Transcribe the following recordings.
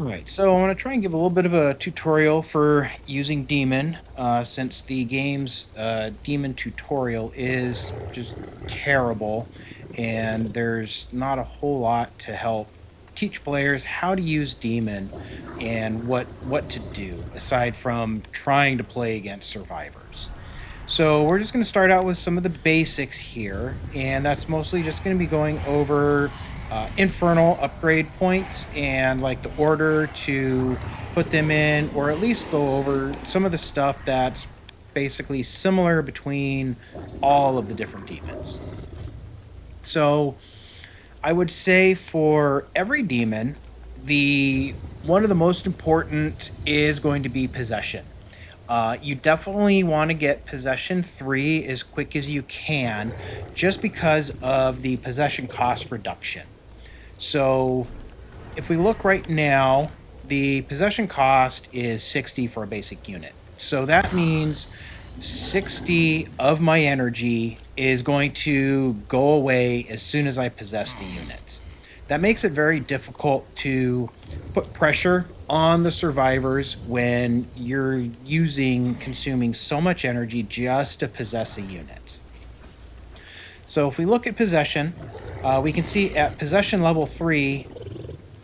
Right, so I'm going to try and give a little bit of a tutorial for using Demon, since the game's Demon tutorial is just terrible, and there's not a whole lot to help teach players how to use Demon and what to do, aside from trying to play against survivors. So we're just going to start out with some of the basics here, and that's mostly just going to be going over Infernal upgrade points and like the order to put them in, or at least go over some of the stuff that's basically similar between all of the different demons. So I would say for every demon, the one of the most important is going to be possession. You definitely want to get possession 3 as quick as you can, just because of the possession cost reduction. So if we look right now, the possession cost is 60 for a basic unit. So that means 60 of my energy is going to go away as soon as I possess the unit. That makes it very difficult to put pressure on the survivors when you're consuming so much energy just to possess a unit. So if we look at possession, we can see at possession level 3,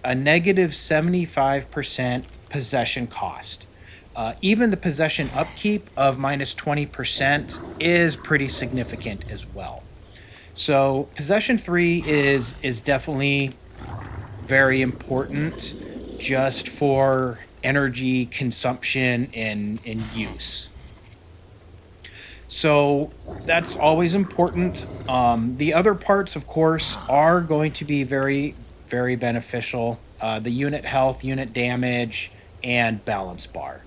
a negative 75% possession cost. Even the possession upkeep of minus 20% is pretty significant as well. So possession 3 is definitely very important just for energy consumption and use. So that's always important. The other parts, of course, are going to be very, very beneficial. The unit health, unit damage, and balance bar.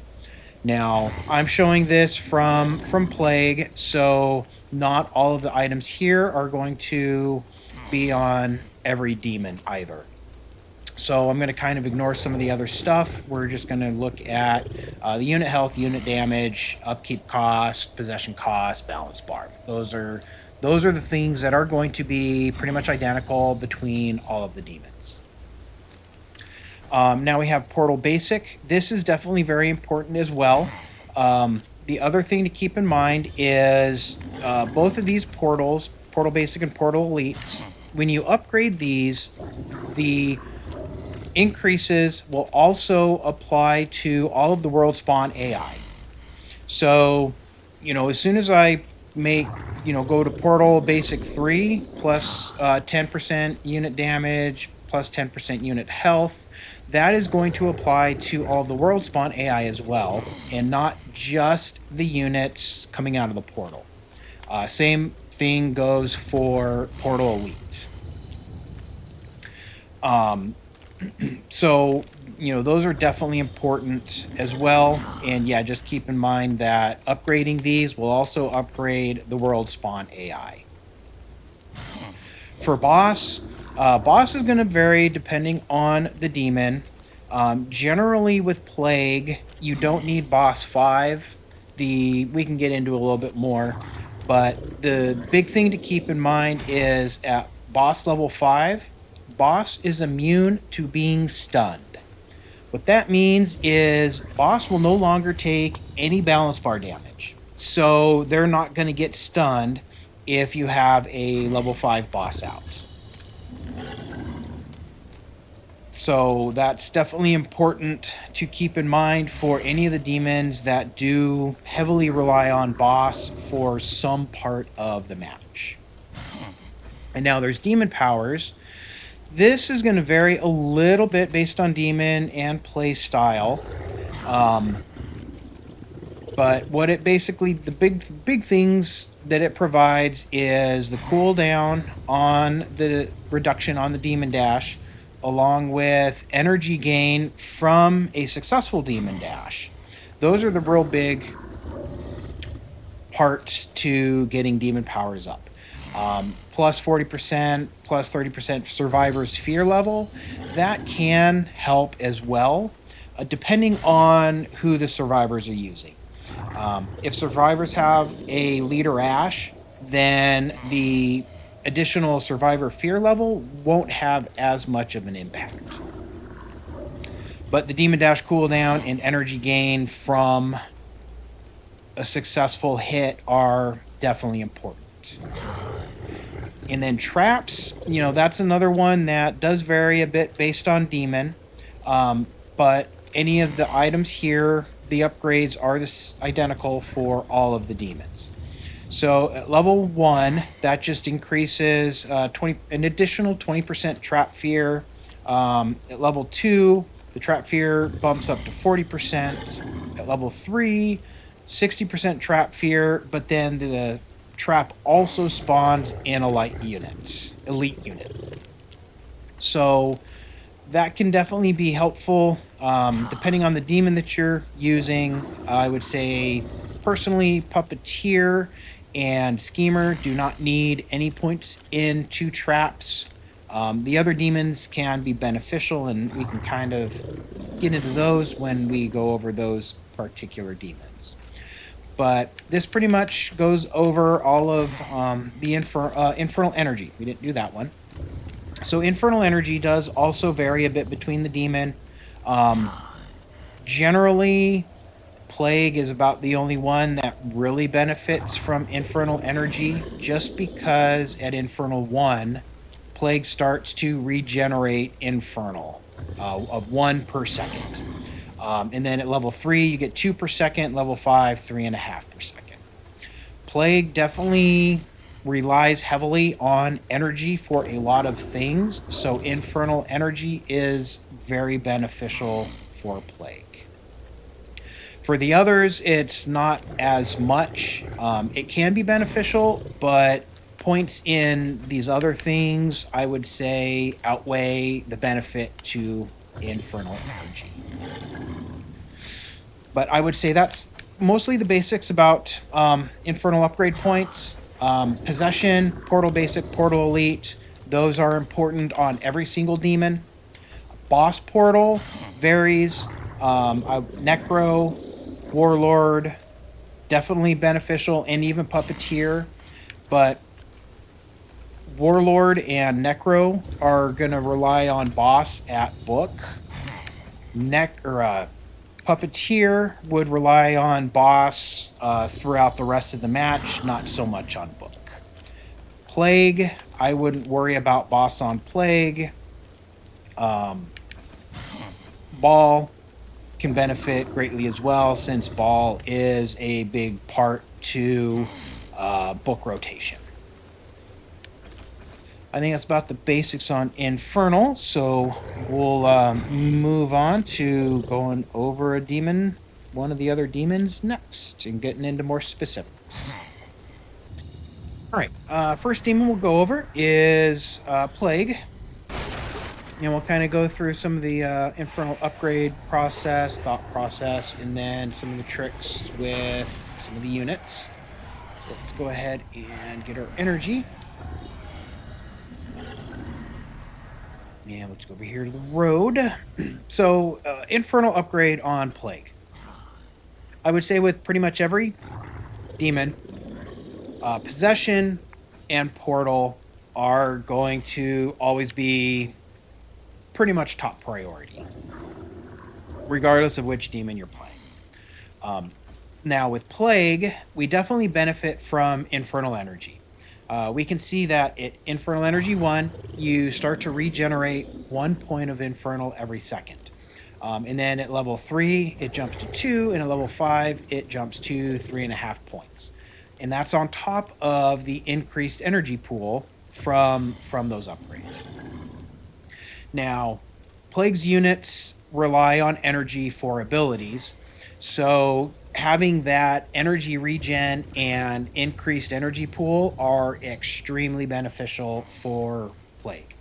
Now, I'm showing this from Plague, so not all of the items here are going to be on every demon either. So I'm going to kind of ignore some of the other stuff. We're just going to look at the unit health, unit damage, upkeep cost, possession cost, balance bar. Those are the things that are going to be pretty much identical between all of the demons. Now we have Portal Basic. This is definitely very important as well. The other thing to keep in mind is both of these portals, Portal Basic and Portal Elite, when you upgrade these, the increases will also apply to all of the world spawn AI. So, as soon as I go to Portal Basic 3 plus 10% unit damage, plus 10% unit health, that is going to apply to all of the world spawn AI as well, and not just the units coming out of the portal. Same thing goes for Portal Elite. So, those are definitely important as well. And yeah, just keep in mind that upgrading these will also upgrade the world spawn AI. For boss, boss is going to vary depending on the demon. Generally with Plague, you don't need boss 5. We can get into a little bit more, but the big thing to keep in mind is at boss level 5, boss is immune to being stunned. What that means is boss will no longer take any balance bar damage. So they're not going to get stunned if you have a level 5 boss out. So that's definitely important to keep in mind for any of the demons that do heavily rely on boss for some part of the match. And now there's demon powers. This is going to vary a little bit based on demon and play style. But what it basically, the big things that it provides is the cooldown on the reduction on the demon dash, along with energy gain from a successful demon dash. Those are the real big parts to getting demon powers up. Plus 40%, plus 30% survivor's fear level. That can help as well, depending on who the survivors are using. If survivors have a leader Ash, then the additional survivor fear level won't have as much of an impact. But the Demon Dash cooldown and energy gain from a successful hit are definitely important. And then traps, that's another one that does vary a bit based on demon. But any of the items here, the upgrades are identical for all of the demons. So at level 1, that just increases an additional 20% trap fear. At level 2, the trap fear bumps up to 40%. At level 3, 60% trap fear, but then the trap also spawns in a elite unit. So that can definitely be helpful. Depending on the demon that you're using, I would say personally, Puppeteer and Schemer do not need any points into traps. The other demons can be beneficial, and we can kind of get into those when we go over those particular demons. But this pretty much goes over all of the Infernal Energy. We didn't do that one. So Infernal Energy does also vary a bit between the demon. Generally, Plague is about the only one that really benefits from Infernal Energy, just because at Infernal 1, Plague starts to regenerate Infernal of 1 per second. And then at level 3, you get 2 per second, level 5, 3.5 per second. Plague definitely relies heavily on energy for a lot of things, so Infernal Energy is very beneficial for Plague. For the others, it's not as much. It can be beneficial, but points in these other things, I would say, outweigh the benefit to Infernal Energy. But I would say that's mostly the basics about Infernal upgrade points. Possession, Portal Basic, Portal Elite, those are important on every single demon. Boss Portal varies. Necro, Warlord, definitely beneficial, and even Puppeteer. But Warlord and Necro are going to rely on boss at book. Puppeteer would rely on boss throughout the rest of the match, not so much on book. Plague, I wouldn't worry about boss on Plague. Ball can benefit greatly as well, since Ball is a big part to book rotation. I think that's about the basics on Infernal, so we'll move on to going over one of the other demons next, and getting into more specifics. All right, first demon we'll go over is Plague. And we'll kind of go through some of the Infernal upgrade thought process, and then some of the tricks with some of the units. So let's go ahead and get our energy. And let's go over here to the road. So, Infernal upgrade on Plague. I would say with pretty much every demon, Possession and Portal are going to always be pretty much top priority, regardless of which demon you're playing. Now, with Plague, we definitely benefit from Infernal Energy. We can see that at Infernal Energy 1, you start to regenerate 1 point of Infernal every second. And then at level 3, it jumps to 2, and at level 5, it jumps to 3.5 points. And that's on top of the increased energy pool from those upgrades. Now, Plague's units rely on energy for abilities, so having that energy regen and increased energy pool are extremely beneficial for Plague.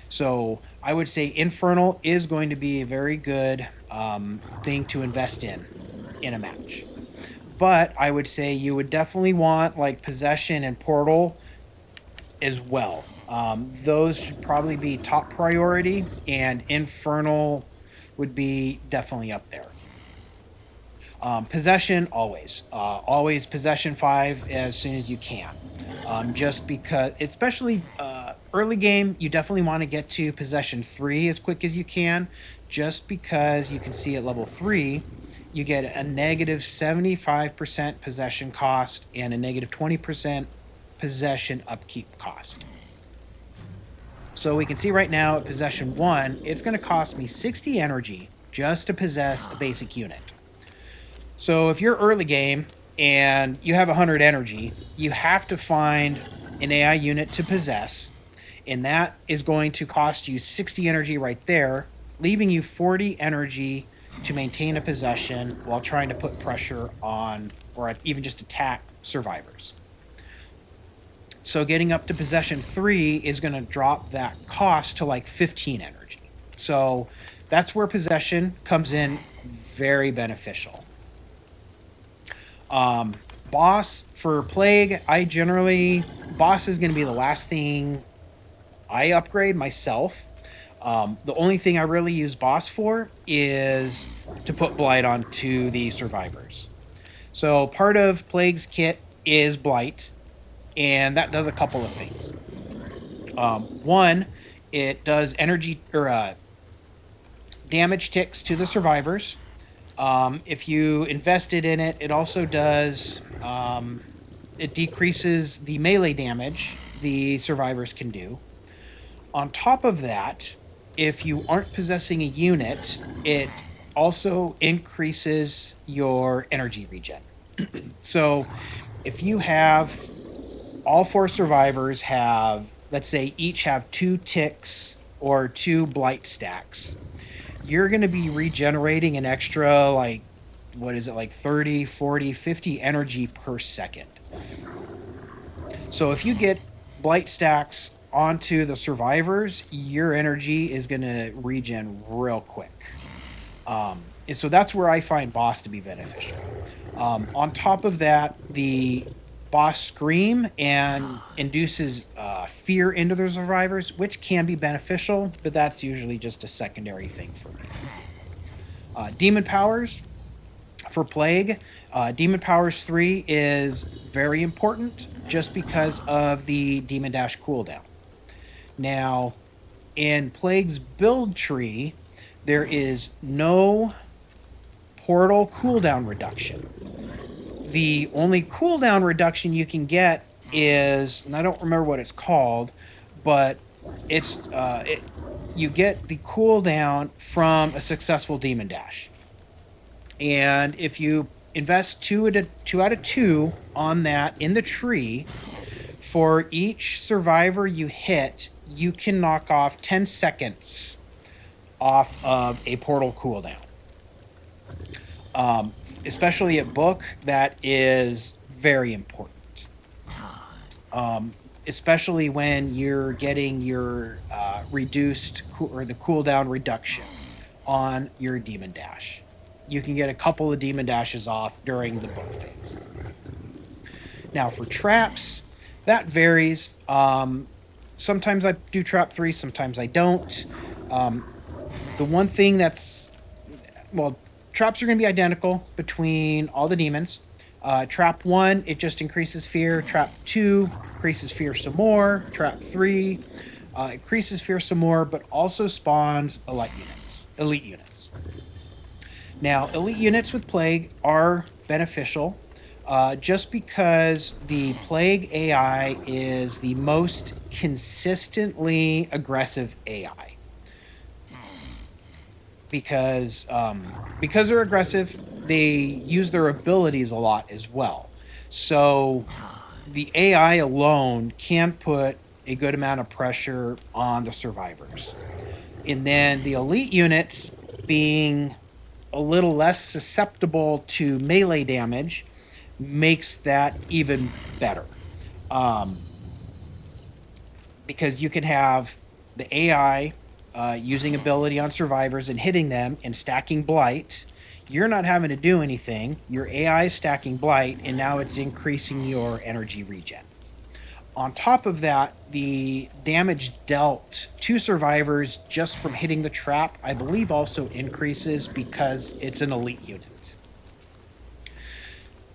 So I would say Infernal is going to be a very good thing to invest in a match. But I would say you would definitely want like Possession and Portal as well. Those should probably be top priority, and Infernal would be definitely up there. Possession, always Possession 5 as soon as you can. Just because, especially early game, you definitely want to get to possession 3 as quick as you can, just because you can see at level 3, you get a negative 75% possession cost and a negative 20% possession upkeep cost. So we can see right now at possession 1, it's going to cost me 60 energy just to possess a basic unit. So if you're early game and you have 100 energy, you have to find an AI unit to possess, and that is going to cost you 60 energy right there, leaving you 40 energy to maintain a possession while trying to put pressure on or even just attack survivors. So getting up to possession 3 is going to drop that cost to like 15 energy. So that's where possession comes in very beneficial. Boss for Plague, boss is going to be the last thing I upgrade myself. The only thing I really use boss for is to put blight onto the survivors. So part of Plague's kit is blight, and that does a couple of things. One, it does energy or damage ticks to the survivors. If you invested in it, it also does. It decreases the melee damage the survivors can do. On top of that, if you aren't possessing a unit, it also increases your energy regen. So if you have all 4 survivors have, let's say, each have 2 ticks or 2 blight stacks, you're going to be regenerating an extra, like, what is it, like 30, 40, 50 energy per second. So if you get blight stacks onto the survivors, your energy is going to regen real quick. And so that's where I find boss to be beneficial. On top of that, the boss scream and induces fear into the survivors, which can be beneficial, but that's usually just a secondary thing for me. Demon powers for Plague. Demon powers 3 is very important just because of the demon dash cooldown. Now, in Plague's build tree, there is no portal cooldown reduction. The only cooldown reduction you can get is, and I don't remember what it's called, but it's you get the cooldown from a successful demon dash. And if you invest 2 out of 2 on that in the tree, for each survivor you hit, you can knock off 10 seconds off of a portal cooldown. Especially at book, that is very important. Especially when you're getting your reduced or the cooldown reduction on your demon dash. You can get a couple of demon dashes off during the book phase. Now for traps, that varies. Sometimes I do trap 3, sometimes I don't. The one thing that's, well, traps are going to be identical between all the demons. Trap 1, it just increases fear. Trap 2 increases fear some more. Trap 3 increases fear some more, but also spawns elite units. Now, elite units with Plague are beneficial just because the Plague AI is the most consistently aggressive AI. Because they're aggressive, they use their abilities a lot as well. So the AI alone can put a good amount of pressure on the survivors. And then the elite units, being a little less susceptible to melee damage, makes that even better. Because you can have the AI using ability on survivors and hitting them and stacking blight. You're not having to do anything. Your AI is stacking blight, and now it's increasing your energy regen. On top of that, the damage dealt to survivors just from hitting the trap, I believe, also increases because it's an elite unit.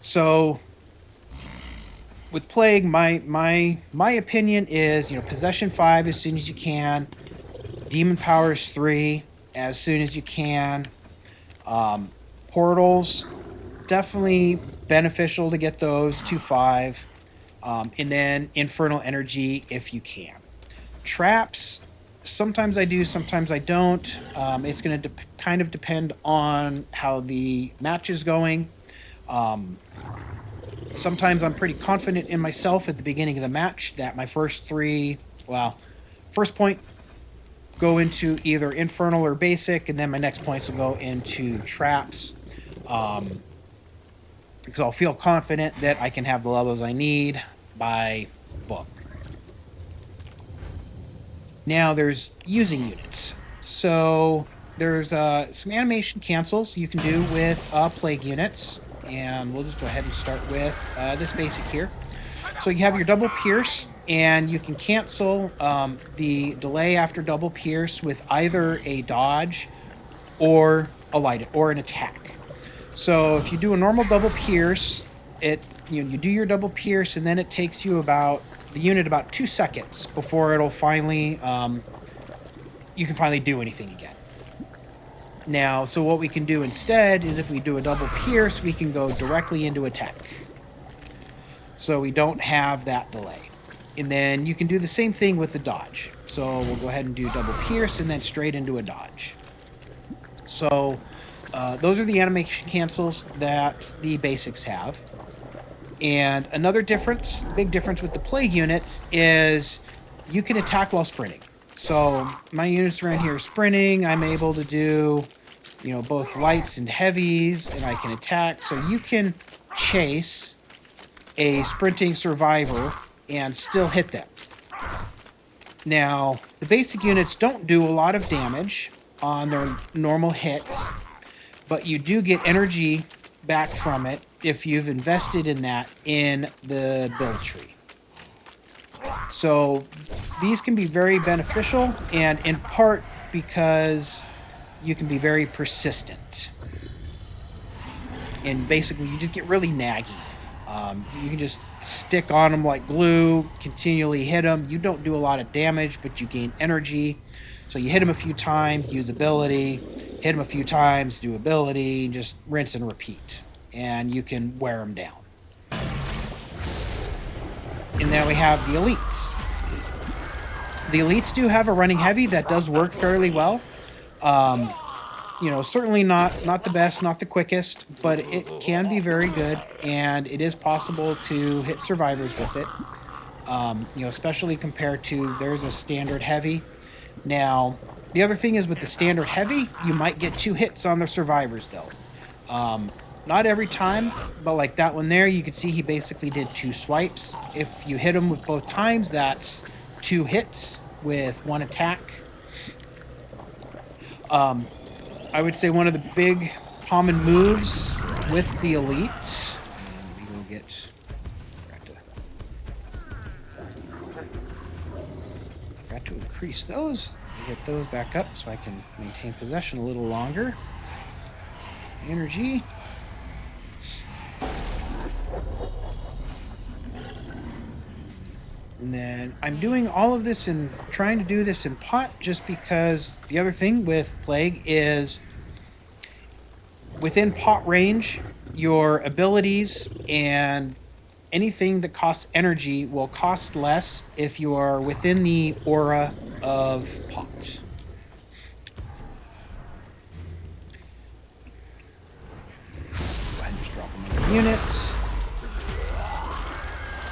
So with Plague, my opinion is, Possession 5 as soon as you can, Demon Powers 3 as soon as you can, Portals, definitely beneficial to get those to 5, and then Infernal Energy if you can. Traps, sometimes I do, sometimes I don't. It's going to kind of depend on how the match is going. Sometimes I'm pretty confident in myself at the beginning of the match that my first point go into either Infernal or Basic, and then my next points will go into Traps. Because I'll feel confident that I can have the levels I need by book. Now there's using units. So there's some animation cancels you can do with Plague units. And we'll just go ahead and start with this basic here. So you have your double pierce, and you can cancel the delay after double pierce with either a dodge or a light or an attack. So if you do a normal double pierce, you do your double pierce, and then it takes you about 2 seconds before it'll finally you can finally do anything again. Now, so what we can do instead is if we do a double pierce, we can go directly into attack. So we don't have that delay. And then you can do the same thing with the dodge. So we'll go ahead and do double pierce and then straight into a dodge. So those are the animation cancels that the basics have. And another big difference with the Plague units is you can attack while sprinting. So my units around here are sprinting. I'm able to do, both lights and heavies, and I can attack. So you can chase a sprinting survivor and still hit them. Now, the basic units don't do a lot of damage on their normal hits, but you do get energy back from it if you've invested in that in the build tree. So these can be very beneficial, and in part because you can be very persistent. And basically you just get really naggy. You can just stick on them like glue, continually hit them. You don't do a lot of damage, but you gain energy. So you hit them a few times, use ability, hit them a few times, do ability, just rinse and repeat. And you can wear them down. And then we have the elites. The elites do have a running heavy that does work fairly well. Certainly not the best, not the quickest, but it can be very good, and it is possible to hit survivors with it. Especially compared to there's a standard heavy. Now, the other thing is with the standard heavy, you might get 2 hits on the survivors though. Not every time, but like that one there, you can see he basically did 2 swipes. If you hit him with both times, that's 2 hits with 1 attack. I would say one of the big common moves with the elites. We will forgot to increase those. Get those back up so I can maintain possession a little longer. Energy. And then I'm doing all of this and trying to do this in pot just because the other thing with Plague is within pot range, your abilities and anything that costs energy will cost less if you are within the aura of pot. Go ahead and just drop another unit.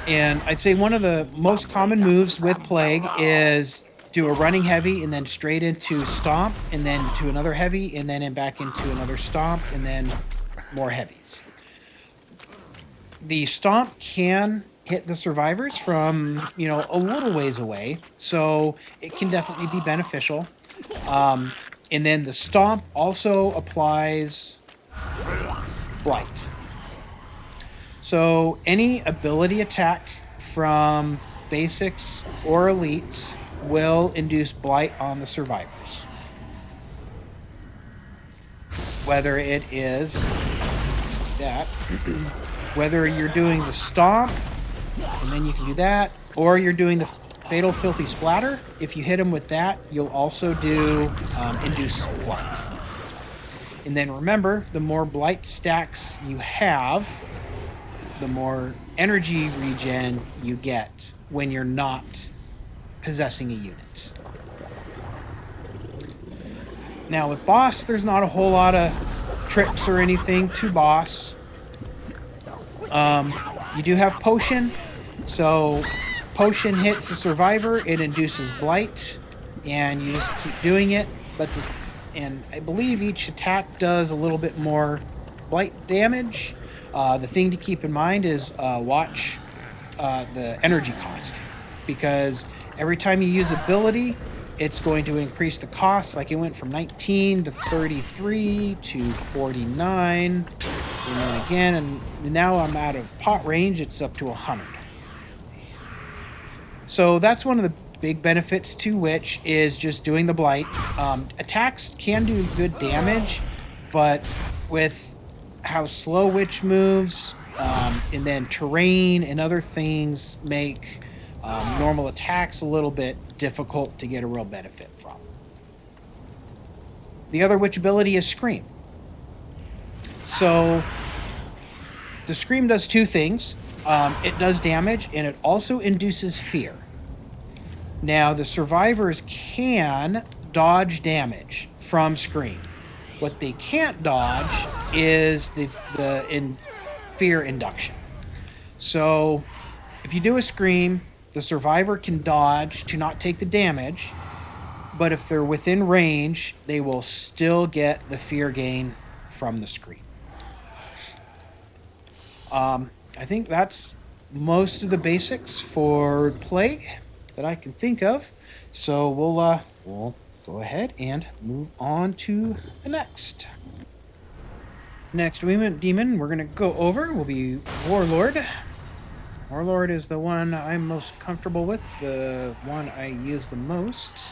And I'd say one of the most common moves with Plague is do a running heavy and then straight into stomp and then to another heavy and then back into another stomp and then more heavies. The stomp can hit the survivors from, a little ways away, so it can definitely be beneficial. And then the stomp also applies blight. So any ability attack from basics or elites will induce blight on the survivors. Whether it is that, whether you're doing the stomp And then you can do that. Or you're doing the Fatal Filthy Splatter. If you hit him with that, you'll also do Induce Blight. And then remember, the more Blight stacks you have, the more energy regen you get when you're not possessing a unit. Now with boss, there's not a whole lot of tricks or anything to boss. You do have potion, so potion hits a survivor, it induces blight, and you just keep doing it. And I believe each attack does a little bit more blight damage. The thing to keep in mind is watch the energy cost, because every time you use ability, it's going to increase the cost. Like it went from 19 to 33 to 49, and then again, and now I'm out of pot range, it's up to 100. So that's one of the big benefits to Witch, is just doing the blight. Attacks can do good damage, but with how slow Witch moves, and then terrain and other things make normal attacks a little bit difficult to get a real benefit from. The other Witch ability is Scream. So the Scream does two things. It does damage, and it also induces fear. Now, the survivors can dodge damage from Scream. What they can't dodge is the fear induction. So if you do a Scream, the survivor can dodge to not take the damage, but if they're within range, they will still get the fear gain from the Scream. I think that's most of the basics for Plague that I can think of. So we'll go ahead and move on to the next. Next demon we're going to go over will be Warlord. Warlord is the one I'm most comfortable with, the one I use the most.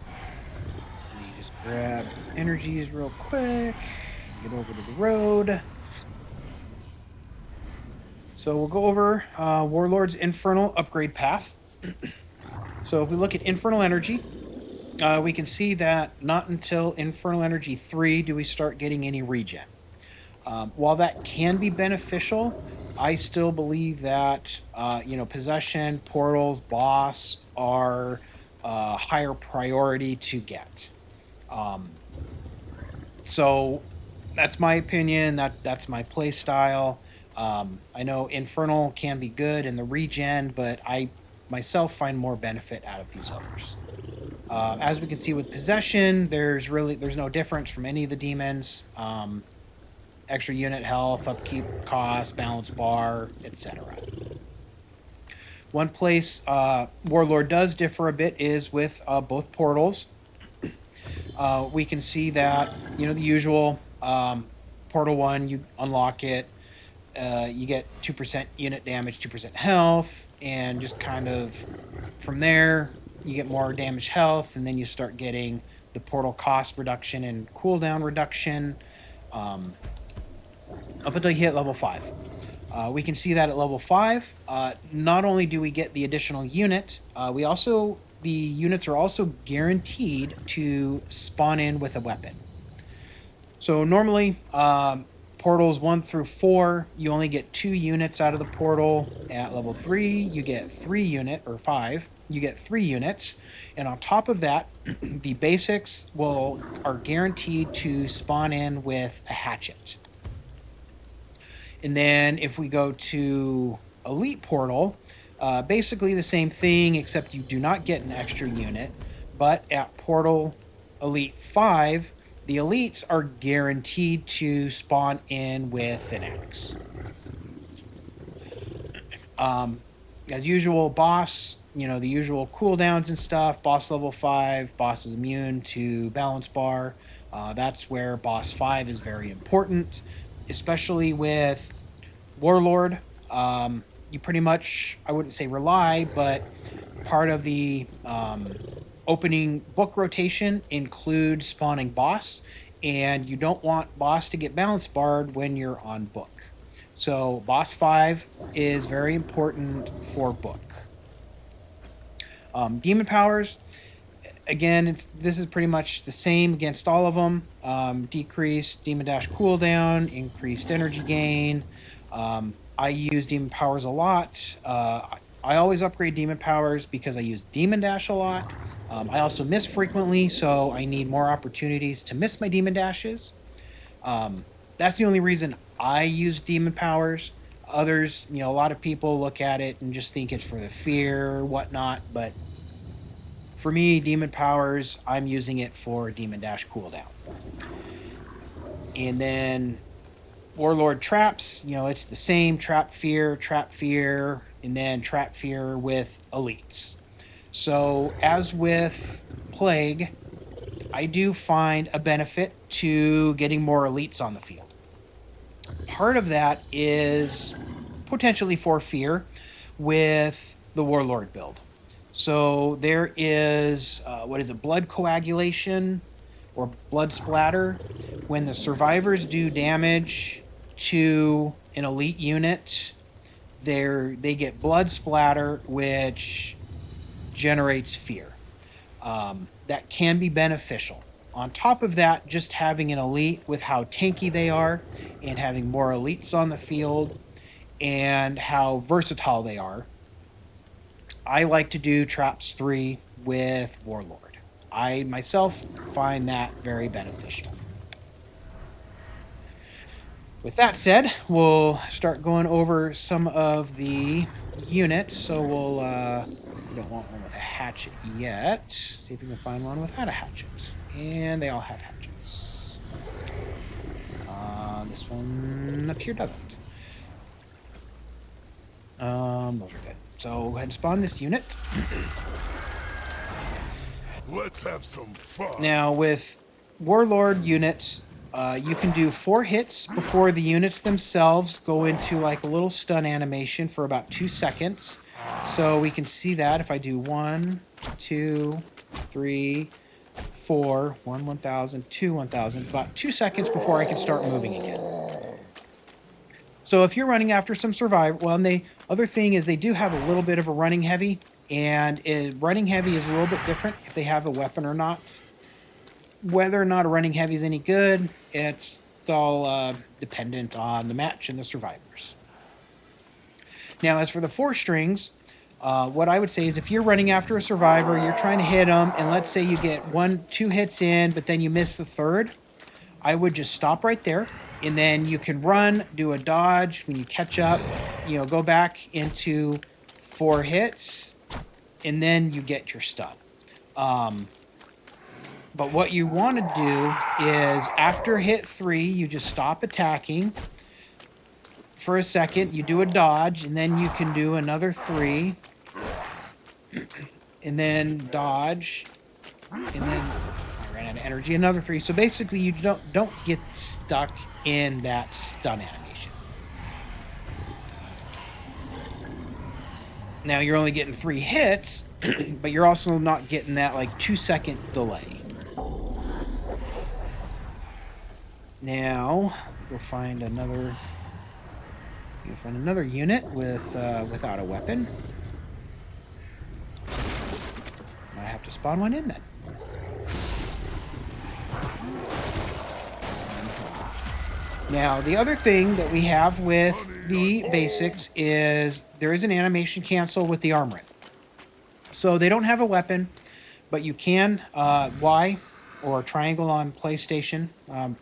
Let me just grab energies real quick, get over to the road. So we'll go over Warlord's Infernal upgrade path. So if we look at Infernal Energy, we can see that not until Infernal Energy 3 do we start getting any regen. While that can be beneficial, I still believe that Possession, Portals, Boss are higher priority to get. So that's my opinion. That's my play style. I know Infernal can be good in the regen, but I myself find more benefit out of these others. As we can see with Possession, there's no difference from any of the demons. Extra unit health, upkeep cost, balance bar, etc. One place Warlord does differ a bit is with both portals. We can see that, the usual portal 1, you unlock it, you get 2% unit damage, 2% health, and just kind of from there you get more damage health, and then you start getting the portal cost reduction and cooldown reduction up until you hit level 5. We can see that at level 5, not only do we get the additional unit, the units are also guaranteed to spawn in with a weapon. So normally, portals 1 through 4, you only get 2 units out of the portal. At level 3, you get 5, you get 3 units. And on top of that, the basics are guaranteed to spawn in with a hatchet. And then if we go to Elite Portal, basically the same thing, except you do not get an extra unit. But at Portal Elite 5, the elites are guaranteed to spawn in with an axe. As usual, boss, the usual cooldowns and stuff. Boss level 5, boss is immune to balance bar. That's where boss 5 is very important, especially with Warlord. You pretty much, I wouldn't say rely, but part of the opening book rotation includes spawning boss, and you don't want boss to get balance barred when you're on book. So boss 5 is very important for book. Demon powers, again, this is pretty much the same against all of them. Decreased demon dash cooldown, increased energy gain. I use demon powers a lot. I always upgrade demon powers because I use demon dash a lot. I also miss frequently, so I need more opportunities to miss my demon dashes. That's the only reason I use demon powers. Others, a lot of people look at it and just think it's for the fear or whatnot, but for me, demon powers, I'm using it for demon dash cooldown. And then Warlord traps, it's the same trap fear, and then trap fear with elites. So as with Plague, I do find a benefit to getting more elites on the field. Part of that is potentially for fear with the Warlord build. So there is, blood coagulation or blood splatter. When the survivors do damage to an elite unit, they get blood splatter, which generates fear. That can be beneficial. On top of that, just having an elite with how tanky they are and having more elites on the field and how versatile they are, I like to do Traps 3 with Warlord. I myself find that very beneficial. With that said, we'll start going over some of the units. So we don't want one with a hatchet yet. See if we can find one without a hatchet. And they all have hatchets. This one up here doesn't. Those are good. So go ahead and spawn this unit. Let's have some fun. Now with Warlord units, you can do 4 hits before the units themselves go into like a little stun animation for about 2 seconds. So we can see that if I do 1, 2, 3, 4, 1, 1000, 2, 1000, about 2 seconds before I can start moving again. So if you're running after some survivor, and the other thing is they do have a little bit of a running heavy, and running heavy is a little bit different if they have a weapon or not. Whether or not a running heavy is any good, it's all dependent on the match and the survivors. Now, as for the 4 strings, what I would say is if you're running after a survivor, you're trying to hit them, and let's say you get 2 hits in, but then you miss the third, I would just stop right there, and then you can run, do a dodge. When you catch up, go back into 4 hits, and then you get your stun. But what you want to do is after hit 3, you just stop attacking for a second. You do a dodge, and then you can do another 3, and then dodge, and then I ran out of energy, another 3. So basically, you don't get stuck in that stun animation. Now you're only getting 3 hits, but you're also not getting that like 2-second delay. Now we'll find another. You'll find another unit without a weapon. I have to spawn one in then. Now the other thing that we have with the basics is there is an animation cancel with the arm rip. So they don't have a weapon, but you can Y or triangle on PlayStation,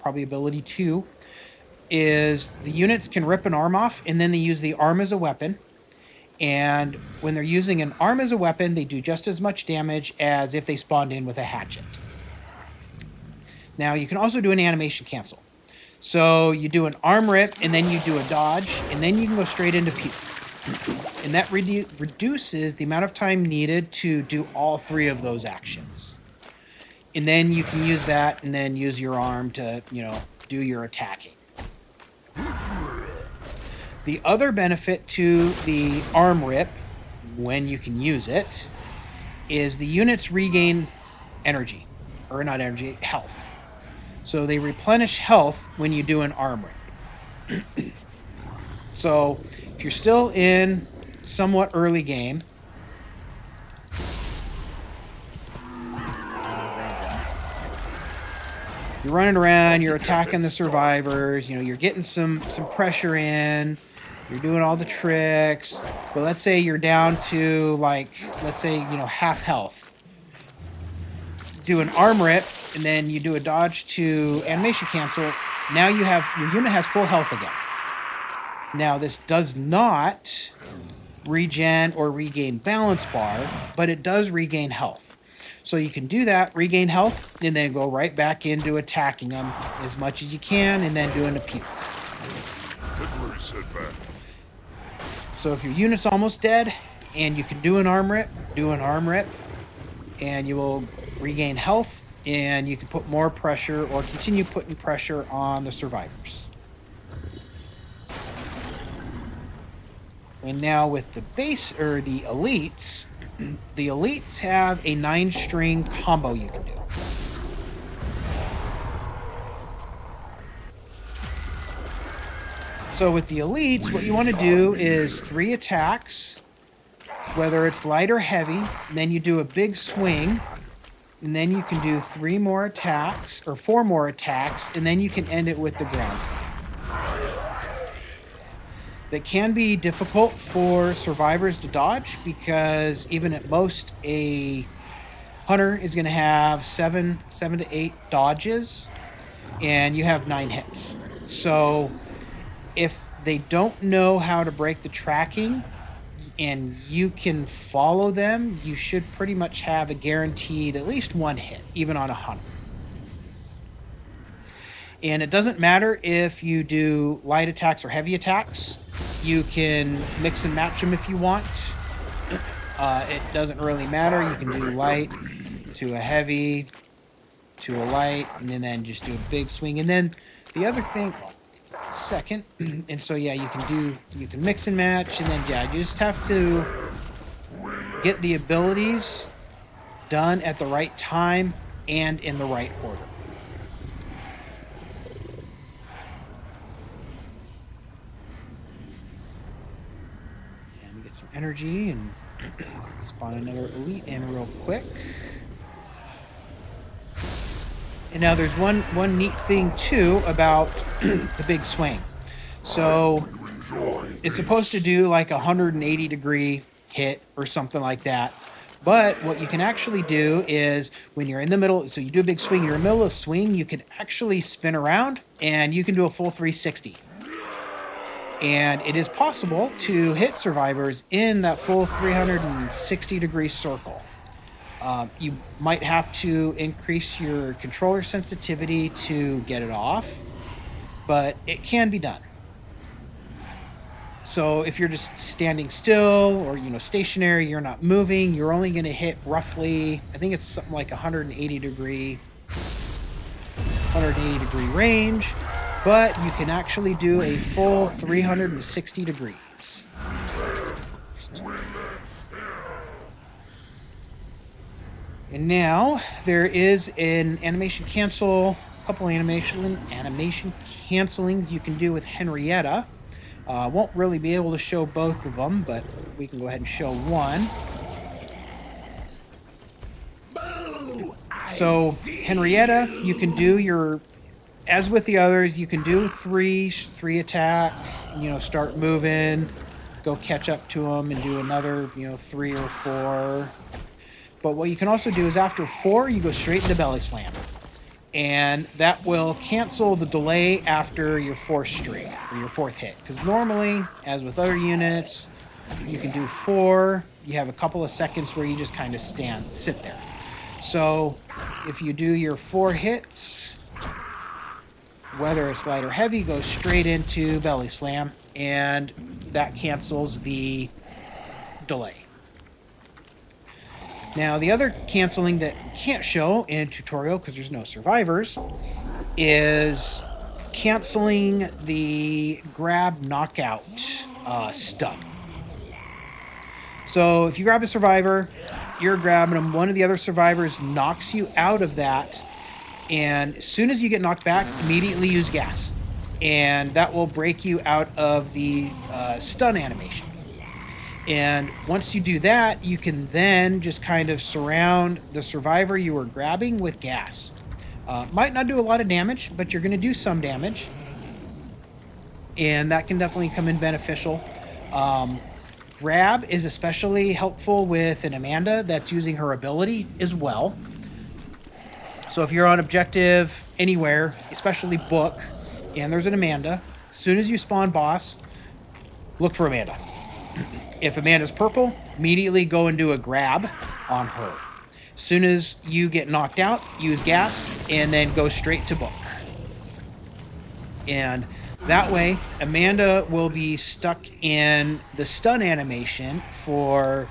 probably ability 2, is the units can rip an arm off and then they use the arm as a weapon. And when they're using an arm as a weapon, they do just as much damage as if they spawned in with a hatchet. Now you can also do an animation cancel. So you do an arm rip and then you do a dodge and then you can go straight into P. And that reduces the amount of time needed to do all 3 of those actions. And then you can use that and then use your arm to, do your attacking. The other benefit to the arm rip, when you can use it, is the units regain energy. Or not energy, health. So they replenish health when you do an arm rip. So if you're still in somewhat early game, you're running around, you're attacking the survivors, you're getting some pressure in, you're doing all the tricks. But let's say you're down to, like, let's say, half health. Do an arm rip, and then you do a dodge to animation cancel. Now your unit has full health again. Now this does not regen or regain balance bar, but it does regain health. So you can do that, regain health, and then go right back into attacking them as much as you can, and then doing a puke. So if your unit's almost dead, and you can do an arm rip, and you will regain health, and you can put more pressure or continue putting pressure on the survivors. And now with the base, or the elites, the elites have a 9-string combo you can do. So with the elites, what you want to do is 3 attacks, whether it's light or heavy, then you do a big swing, and then you can do 3 more attacks, or 4 more attacks, and then you can end it with the ground slam. That can be difficult for survivors to dodge, because even at most, a hunter is going to have 7 to 8 dodges, and you have 9 hits. So if they don't know how to break the tracking and you can follow them, you should pretty much have a guaranteed at least 1 hit, even on a hunter. And it doesn't matter if you do light attacks or heavy attacks. You can mix and match them if you want. It doesn't really matter. You can do light to a heavy to a light, and then just do a big swing. And then the other thing, second, and so yeah, you can mix and match, and then yeah, you just have to get the abilities done at the right time and in the right order. Get some energy and spawn another elite in real quick. And now there's one neat thing too about the big swing. So it's supposed to do like a 180-degree hit or something like that. But what you can actually do is when you're in the middle, so you do a big swing, you're in the middle of a swing, you can actually spin around and you can do a full 360. And it is possible to hit survivors in that full 360-degree circle. You might have to increase your controller sensitivity to get it off, but it can be done. So if you're just standing still or stationary, you're not moving, you're only going to hit roughly, I think it's something like 180-degree range. But you can actually do a full 360 degrees. And now there is an animation cancel, a couple animation cancelings you can do with Henrietta. Won't really be able to show both of them, but we can go ahead and show one. So Henrietta, you can do your, as with the others, you can do three attack, start moving, go catch up to them and do another, 3 or 4. But what you can also do is after 4, you go straight into belly slam. And that will cancel the delay after your 4th streak, or your 4th hit. Because normally, as with other units, you can do 4, you have a couple of seconds where you just kind of sit there. So if you do your 4 hits, whether it's light or heavy, goes straight into belly slam, and that cancels the delay. Now, the other canceling that you can't show in tutorial because there's no survivors is canceling the grab knockout stun. So if you grab a survivor, you're grabbing them, one of the other survivors knocks you out of that, and as soon as you get knocked back, immediately use gas. and that will break you out of the stun animation. And once you do that, you can then just kind of surround the survivor you were grabbing with gas. Might not do a lot of damage, but you're going to do some damage, and that can definitely come in beneficial. Grab is especially helpful with an Amanda that's using her ability as well. So if you're on objective anywhere, especially book, and there's an Amanda, as soon as you spawn boss, look for Amanda. If Amanda's purple, immediately go and do a grab on her. As soon as you get knocked out, use gas, and then go straight to book. And that way, Amanda will be stuck in the stun animation for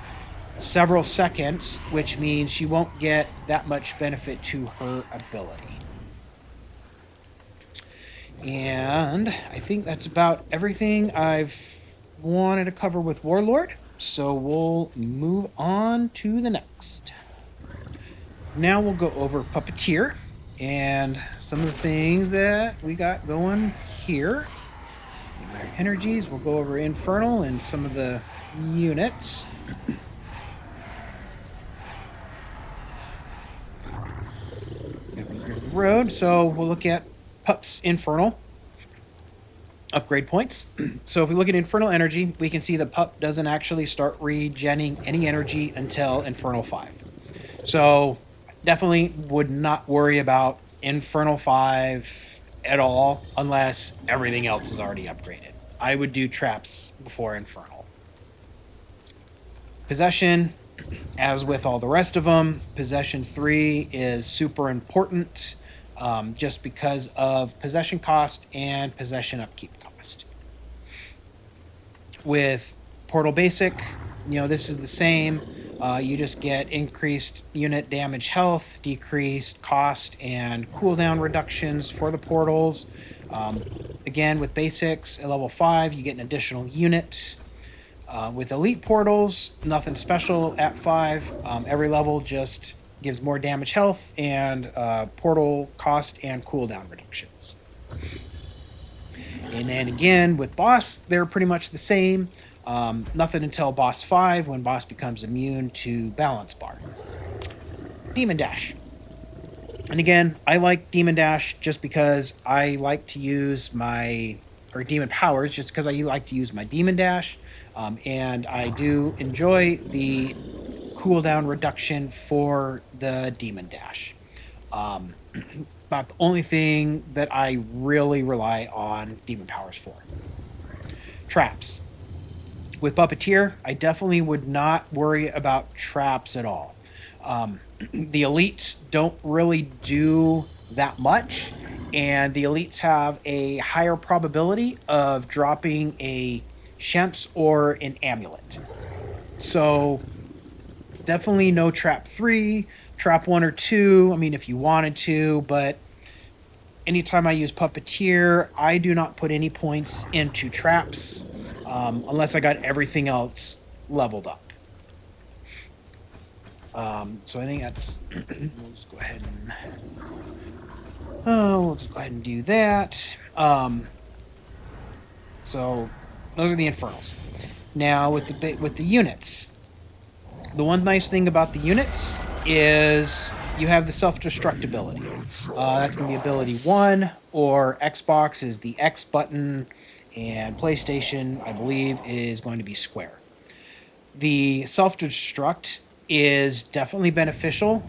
several seconds, which means she won't get that much benefit to her ability. And I think that's about everything I've wanted to cover with Warlord, so we'll move on to the next. Now we'll go over Puppeteer and some of the things that we got going here. Energies, we'll go over Infernal and some of the units. Over here to the road, so we'll look at Pup's Infernal upgrade points. So if we look at Infernal Energy, we can see the Pup doesn't actually start regenning any energy until Infernal 5. So definitely would not worry about Infernal 5 at all unless everything else is already upgraded. I would do traps before Infernal. Possession, as with all the rest of them, Possession 3 is super important. Just because of possession cost and possession upkeep cost. With Portal Basic, this is the same. You just get increased unit damage health, decreased cost, and cooldown reductions for the portals. Again, with Basics, at level 5, you get an additional unit. With Elite Portals, nothing special at 5. Every level just gives more damage health and portal cost and cooldown reductions. And then again, with boss, they're pretty much the same. Nothing until boss 5, when boss becomes immune to balance bar. Demon Dash. And again, I like Demon Dash just because I like to use or Demon Powers, just because I like to use my Demon Dash. And I do enjoy the cooldown reduction for the Demon Dash. About the only thing that I really rely on Demon Powers for. Traps. With Puppeteer, I definitely would not worry about traps at all. The elites don't really do that much, and the elites have a higher probability of dropping a Shemps or an Amulet. So definitely no trap 3, trap 1 or 2, if you wanted to, but anytime I use Puppeteer, I do not put any points into traps unless I got everything else leveled up. So I think that's we'll just go ahead and do that. So those are the Infernals. Now with the units. The one nice thing about the units is you have the self-destruct ability. That's going to be ability 1, or Xbox is the X button, and PlayStation, I believe, is going to be square. The self-destruct is definitely beneficial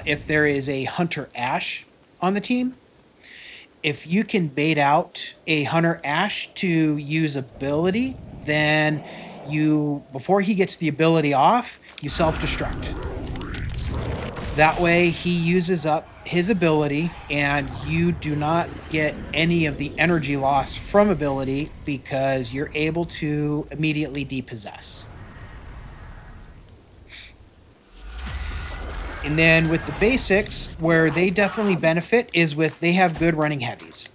if there is a Hunter Ash on the team. If you can bait out a Hunter Ash to use ability, then before he gets the ability off, you self-destruct. That way he uses up his ability and you do not get any of the energy loss from ability because you're able to immediately depossess. And then with the basics, where they definitely benefit is they have good running heavies.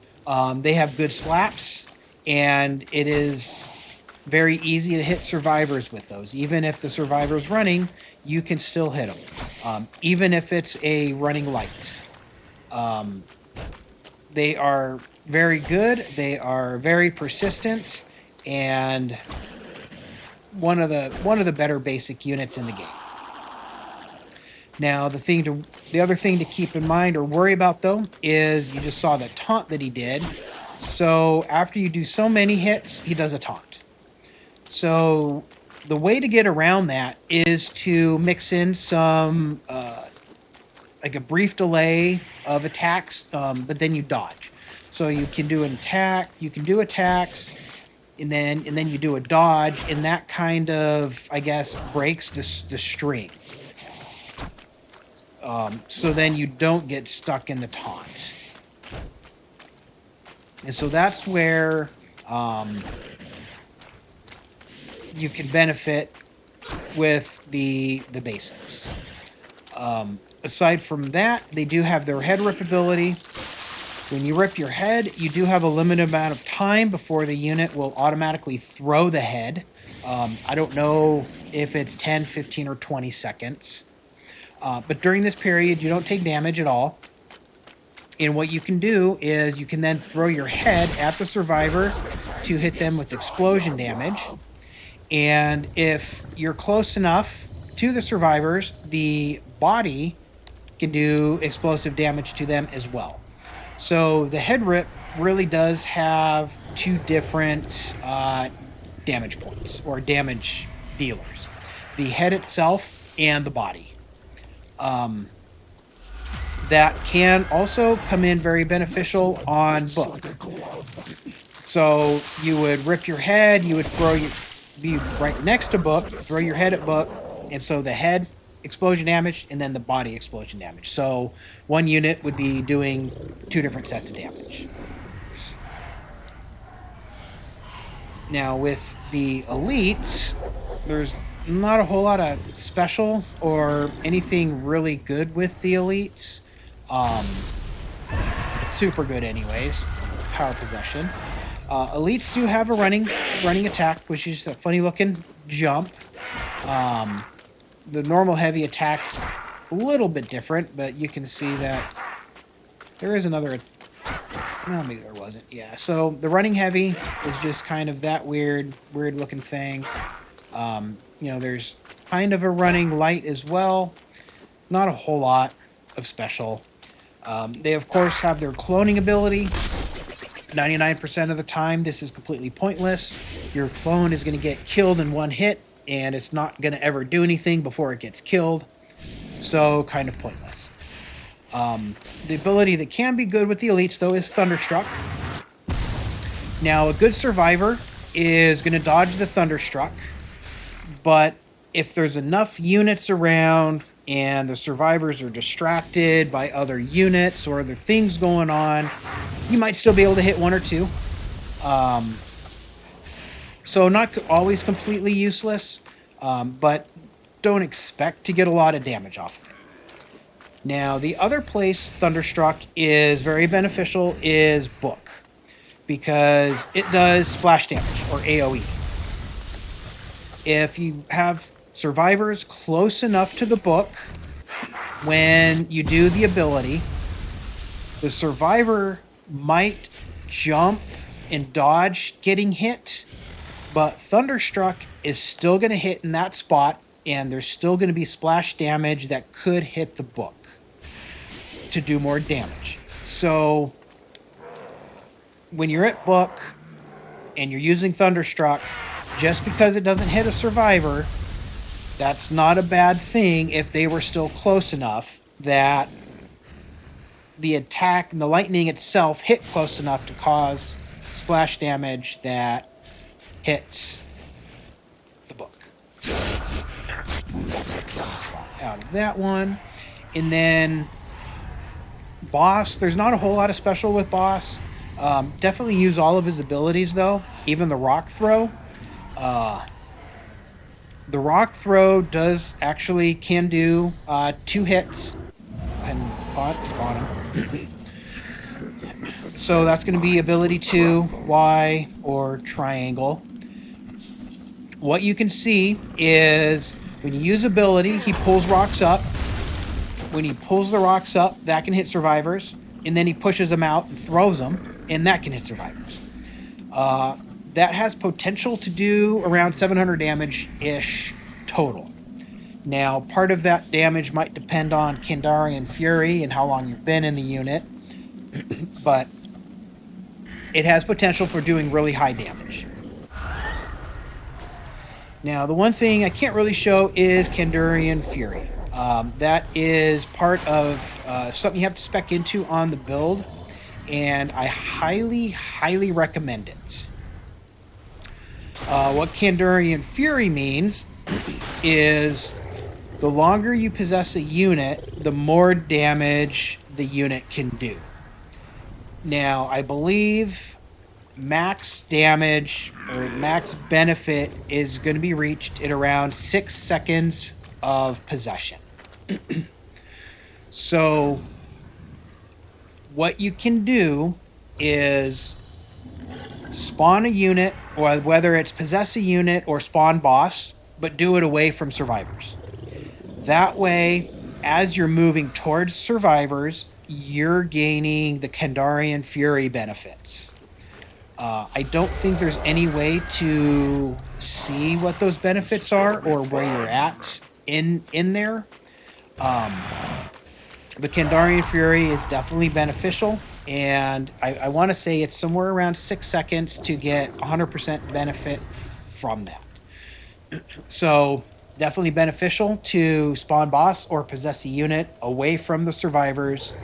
They have good slaps, and it is very easy to hit survivors with those. Even if the survivor's running, you can still hit them. Even if it's a running light. They are very good. They are very persistent, and one of the better basic units in the game. Now, the other thing to keep in mind or worry about though is you just saw the taunt that he did. So after you do so many hits, he does a taunt. So the way to get around that is to mix in some like a brief delay of attacks, but then you dodge. So you can do an attack, you can do attacks, and then you do a dodge, and that kind of, I guess, breaks the string. So then you don't get stuck in the taunt. And so that's where you can benefit with the basics. Aside from that, they do have their head rip ability. When you rip your head, you do have a limited amount of time before the unit will automatically throw the head. I don't know if it's 10, 15, or 20 seconds. But during this period, you don't take damage at all. And what you can do is you can then throw your head at the survivor to hit them with explosion damage. And if you're close enough to the survivors, the body can do explosive damage to them as well. So the head rip really does have two different damage points or damage dealers. The head itself and the body. That can also come in very beneficial on book. So you would rip your head, you would be right next to book, throw your head at book, and so the head explosion damage and then the body explosion damage. So one unit would be doing two different sets of damage. Now with the elites, there's not a whole lot of special or anything really good with the elites. Super good anyways. Power possession. Elites do have a running attack, which is a funny looking jump. The normal heavy attack's a little bit different, but you can see that there is another. No, maybe there wasn't. Yeah. So the running heavy is just kind of that weird looking thing. There's kind of a running light as well. Not a whole lot of special. They of course have their cloning ability. 99% of the time, this is completely pointless. Your clone is going to get killed in one hit, and it's not going to ever do anything before it gets killed. So, kind of pointless. The ability that can be good with the elites, though, is Thunderstruck. Now, a good survivor is going to dodge the Thunderstruck, but if there's enough units around and the survivors are distracted by other units or other things going on, you might still be able to hit one or two. So not always completely useless, but don't expect to get a lot of damage off of it. Now, the other place Thunderstruck is very beneficial is Book, because it does splash damage, or AoE. If you have survivors close enough to the book, when you do the ability, the survivor might jump and dodge getting hit, but Thunderstruck is still going to hit in that spot, and there's still going to be splash damage that could hit the book to do more damage. So when you're at book and you're using Thunderstruck, just because it doesn't hit a survivor, that's not a bad thing if they were still close enough that the attack and the lightning itself hit close enough to cause splash damage that hits the book. Out of that one. And then Boss, there's not a whole lot of special with Boss. Definitely use all of his abilities though, even the rock throw. The rock throw can do 2 hits and spawn him. So that's going to be ability 2, Y, or triangle. What you can see is when you use ability, he pulls rocks up. When he pulls the rocks up, that can hit survivors, and then he pushes them out and throws them, and that can hit survivors. That has potential to do around 700 damage-ish total. Now, part of that damage might depend on Kandarian Fury and how long you've been in the unit, but it has potential for doing really high damage. Now, the one thing I can't really show is Kandarian Fury. That is part of something you have to spec into on the build, and I highly, highly recommend it. What Kandarian Fury means is the longer you possess a unit, the more damage the unit can do. Now, I believe max damage or max benefit is going to be reached at around 6 seconds of possession. So, what you can do is spawn a unit, or whether it's possess a unit or spawn boss, but do it away from survivors. That way, as you're moving towards survivors, you're gaining the Kandarian Fury benefits. I don't think there's any way to see what those benefits are or where you're at in there. The Kandarian Fury is definitely beneficial, and I want to say it's somewhere around 6 seconds to get 100% benefit from that. So definitely beneficial to spawn boss or possess a unit away from the survivors,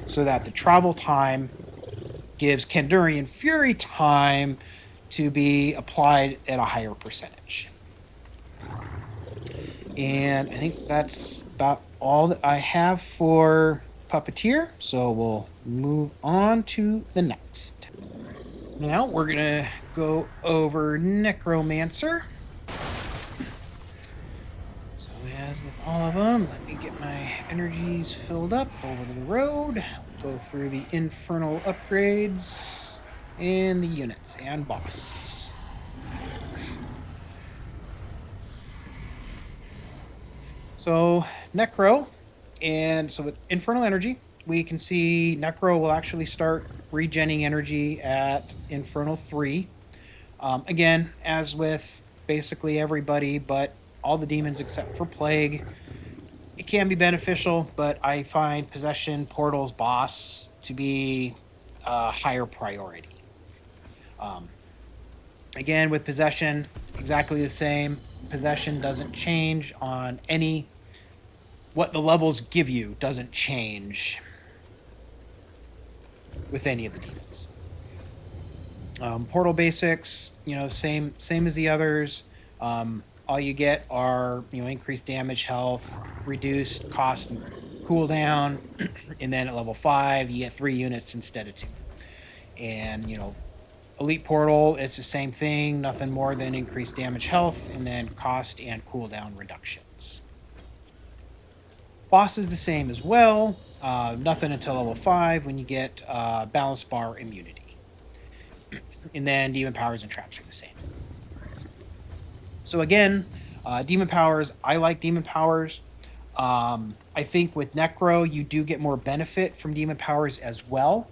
so that the travel time gives Kandarian Fury time to be applied at a higher percentage. And I think that's about all that I have for Puppeteer, so we'll move on to the next. Now we're going to go over Necromancer. So as with all of them, let me get my energies filled up over to the road. Go through the Infernal upgrades and the units and boss. So Necro, and so with Infernal Energy, we can see Necro will actually start regenning energy at Infernal 3. Again, as with basically everybody, but all the demons except for Plague, it can be beneficial, but I find Possession, Portals, Boss to be a higher priority. Again, with Possession, exactly the same. Possession doesn't change on any... What the levels give you doesn't change with any of the demons. Portal basics, same as the others. All you get are, increased damage, health, reduced cost and cooldown, and then at level 5, you get 3 units instead of 2. And, Elite Portal, it's the same thing, nothing more than increased damage, health, and then cost and cooldown reductions. Boss is the same as well, nothing until level 5 when you get balance bar immunity. And then demon powers and traps are the same. So again, demon powers, I like demon powers. I think with Necro, you do get more benefit from demon powers as well.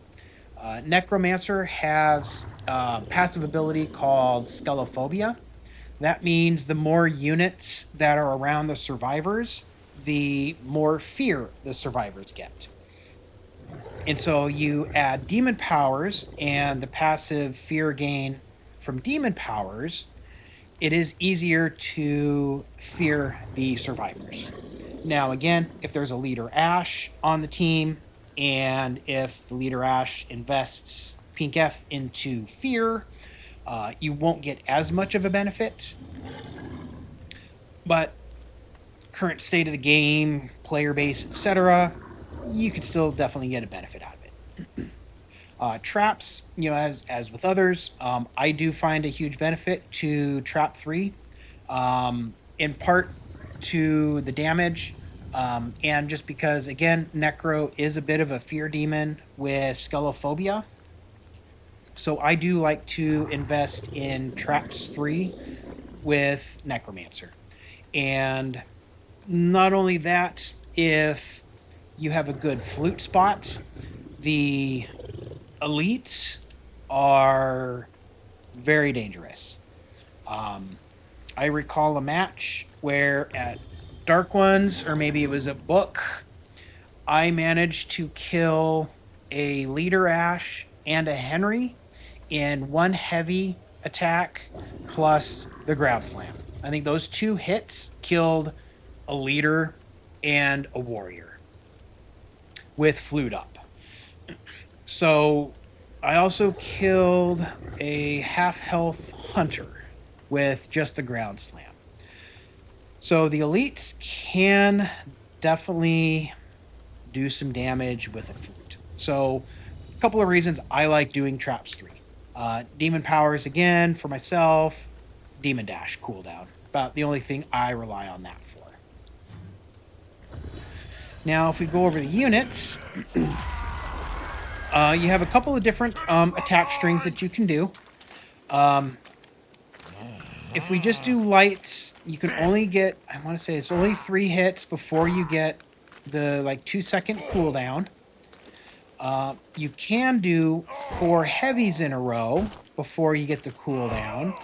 Necromancer has a passive ability called Sclerophobia. That means the more units that are around the survivors, the more fear the survivors get. And so you add demon powers and the passive fear gain from demon powers, it is easier to fear the survivors. Now, again, if there's a leader Ash on the team, and if the leader Ash invests Pink F into fear, you won't get as much of a benefit. But current state of the game, player base, etc., you could still definitely get a benefit out of it. Traps, as with others, I do find a huge benefit to Trap 3, in part to the damage, and just because, again, Necro is a bit of a fear demon with Sclerophobia. So I do like to invest in Traps 3 with Necromancer. And not only that, if you have a good flute spot, the elites are very dangerous. I recall a match where at Dark Ones, or maybe it was a book, I managed to kill a leader Ash and a Henry in one heavy attack plus the ground slam. I think those 2 hits killed a leader and a warrior with flute up. So I also killed a half health hunter with just the ground slam. So the elites can definitely do some damage with a flute. So a couple of reasons I like doing traps 3. Demon powers again for myself, demon dash cooldown. About the only thing I rely on that for. Now if we go over the units, you have a couple of different attack strings that you can do. If we just do lights, you can only get, I want to say it's only 3 hits before you get the 2-second cooldown. You can do 4 heavies in a row before you get the cooldown,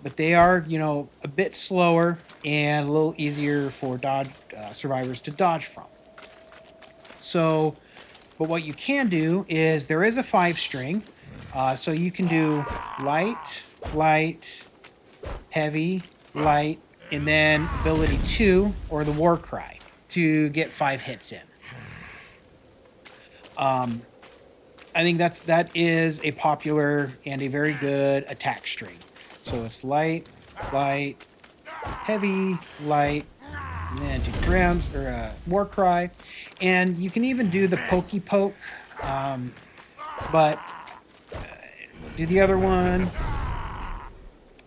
but they are, a bit slower and a little easier for survivors to dodge from. So, but what you can do is there is a 5 string, so you can do light, light, heavy, light, and then ability 2 or the war cry to get 5 hits in. I think that is a popular and a very good attack string. So it's light, light, heavy, light, and then do grounds or war cry, and you can even do the pokey poke, but do the other one.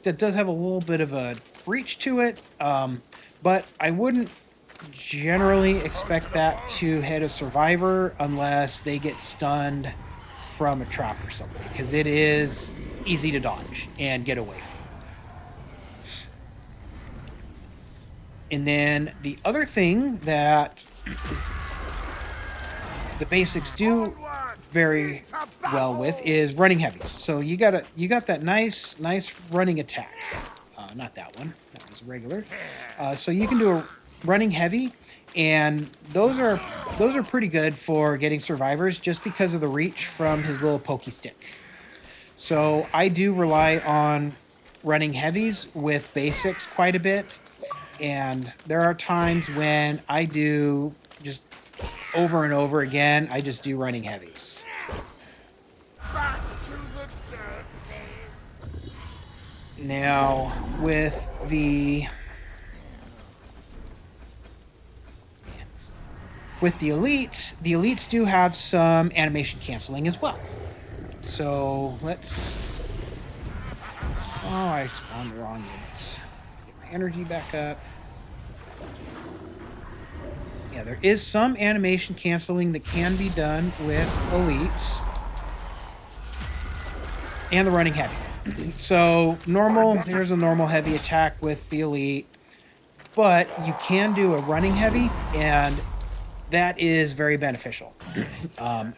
That does have a little bit of a reach to it, but I wouldn't generally expect that to hit a survivor unless they get stunned from a trap or something, because it is easy to dodge and get away from. And then the other thing that the basics do very well with is running heavies. So you got that nice running attack. Not that one. That was regular. So you can do a running heavy, and those are pretty good for getting survivors just because of the reach from his little pokey stick. So I do rely on running heavies with basics quite a bit, and there are times when I do just over and over again, I just do running heavies. Now, with the elites do have some animation canceling as well. So let's... Oh, I spawned the wrong units. Get my energy back up. Yeah, there is some animation canceling that can be done with elites. And the running heavy. So there's a normal heavy attack with the elite, but you can do a running heavy, and that is very beneficial. A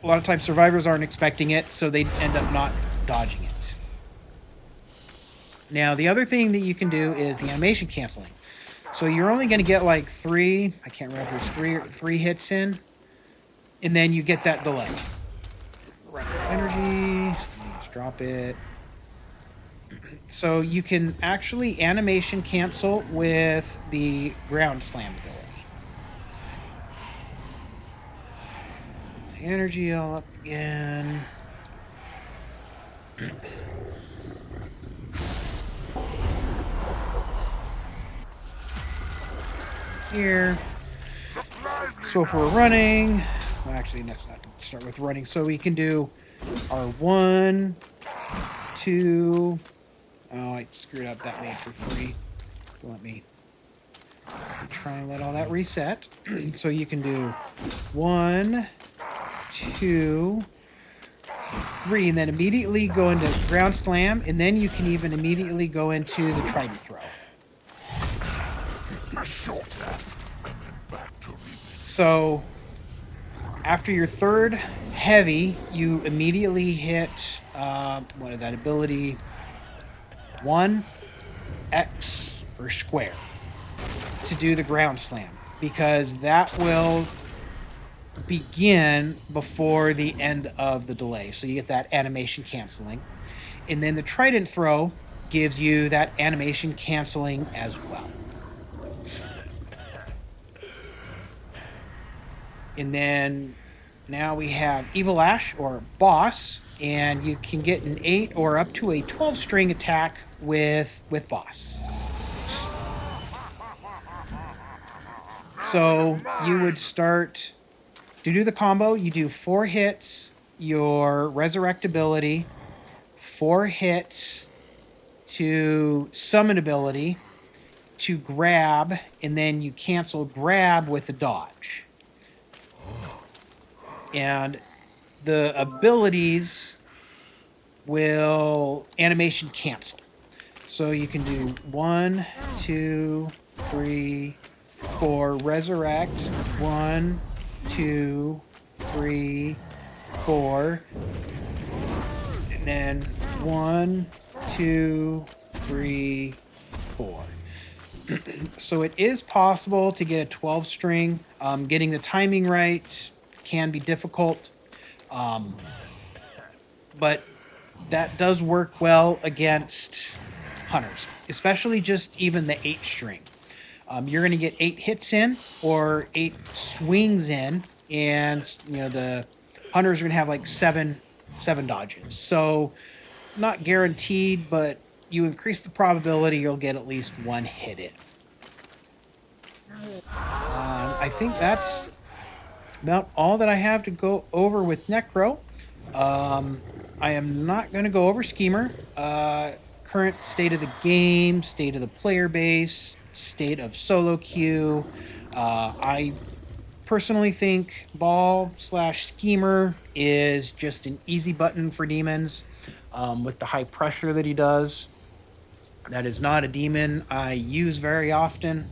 lot of times survivors aren't expecting it, so they end up not dodging it. Now, the other thing that you can do is the animation canceling. So you're only going to get like 3, I can't remember if it's 3 hits in, and then you get that delay. Run out of energy, just drop it. So you can actually animation cancel with the ground slam ability. Energy all up again. Here. So if we're running, well, actually, let's not start with running. So we can do our 1, 2. Oh, I screwed up. That made for 3. So let me try and let all that reset. So you can do 1, 2, 3, and then immediately go into ground slam, and then you can even immediately go into the trident throw. So after your 3rd heavy, you immediately hit what is that ability? 1x or square to do the ground slam, because that will begin before the end of the delay. So you get that animation canceling. And then the trident throw gives you that animation canceling as well. And then now we have Evil Ash or Boss, and you can get an 8 or up to a 12 string attack with Boss. So you would start to do the combo. You do 4 hits, your resurrect ability, 4 hits to summon ability, to grab, and then you cancel grab with a dodge. And the abilities will animation cancel. So you can do 1, 2, 3, 4, resurrect, 1, 2, 3, 4, and then 1, 2, 3, 4. So it is possible to get a 12 string. Getting the timing right can be difficult, but that does work well against hunters, especially just even the 8 string. You're going to get 8 hits in or 8 swings in, and the hunters are going to have like seven dodges. So not guaranteed, but you increase the probability you'll get at least 1 hit in. I think that's about all that I have to go over with Necro. I am not going to go over Schemer. Current state of the game, state of the player base, state of solo queue. I personally think Ball/Schemer is just an easy button for demons with the high pressure that he does. That is not a demon I use very often.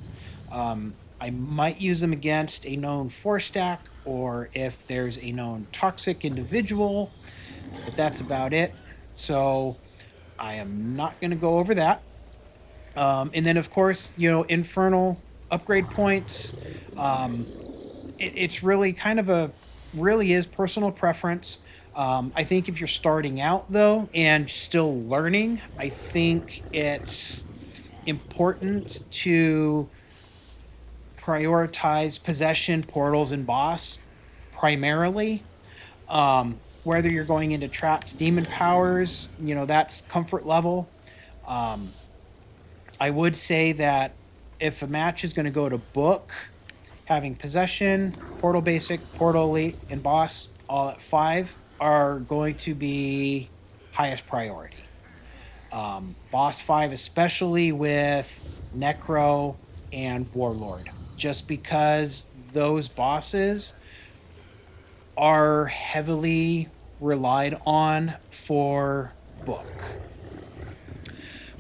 I might use them against a known 4-stack, or if there's a known toxic individual, but that's about it. So I am not going to go over that. And then, of course, Infernal upgrade points. It's really kind of really is personal preference. I think if you're starting out, though, and still learning, I think it's important to prioritize possession, portals, and boss primarily. Whether you're going into traps, demon powers, that's comfort level. I would say that if a match is going to go to book, having possession, portal basic, portal elite, and boss all at 5 are going to be highest priority. Boss 5, especially with Necro and Warlord, just because those bosses are heavily relied on for book.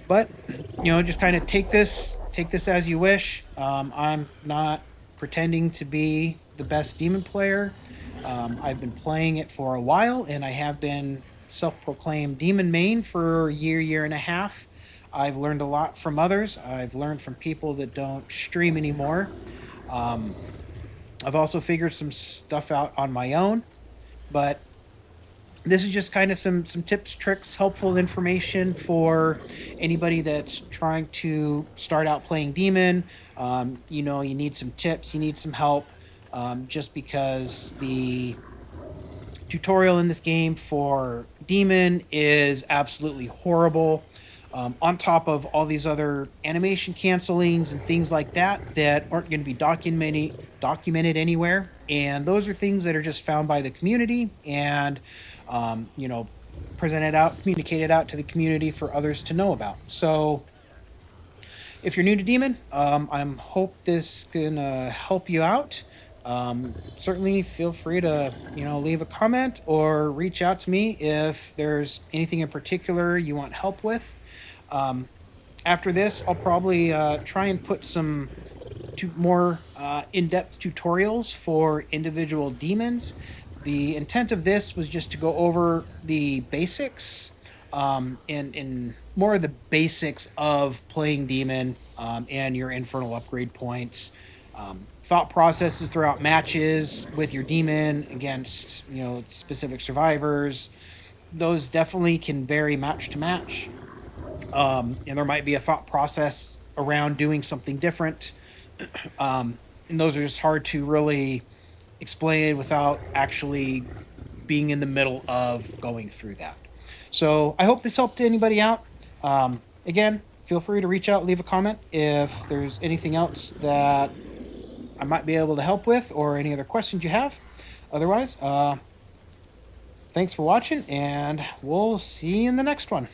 But just kind of take this as you wish. I'm not pretending to be the best demon player. I've been playing it for a while, and I have been self-proclaimed demon main for a year and a half. I've learned a lot from others. I've learned from people that don't stream anymore. I've also figured some stuff out on my own, but this is just kind of some tips, tricks, helpful information for anybody that's trying to start out playing demon. You need some tips, you need some help, just because the tutorial in this game for demon is absolutely horrible. On top of all these other animation cancelings and things like that aren't going to be documented anywhere, and those are things that are just found by the community and communicated out to the community for others to know about. So if you're new to demon, I hope this can help you out. Certainly feel free to leave a comment or reach out to me if there's anything in particular you want help with. After this, I'll probably try and put some more in-depth tutorials for individual demons. The intent of this was just to go over the basics, and more of the basics of playing demon, and your infernal upgrade points, thought processes throughout matches with your demon against specific survivors. Those definitely can vary match to match, and there might be a thought process around doing something different, and those are just hard to really explain without actually being in the middle of going through that. So I hope this helped anybody out. Again, feel free to reach out, leave a comment if there's anything else that I might be able to help with, or any other questions you have. Otherwise, thanks for watching, and we'll see you in the next one.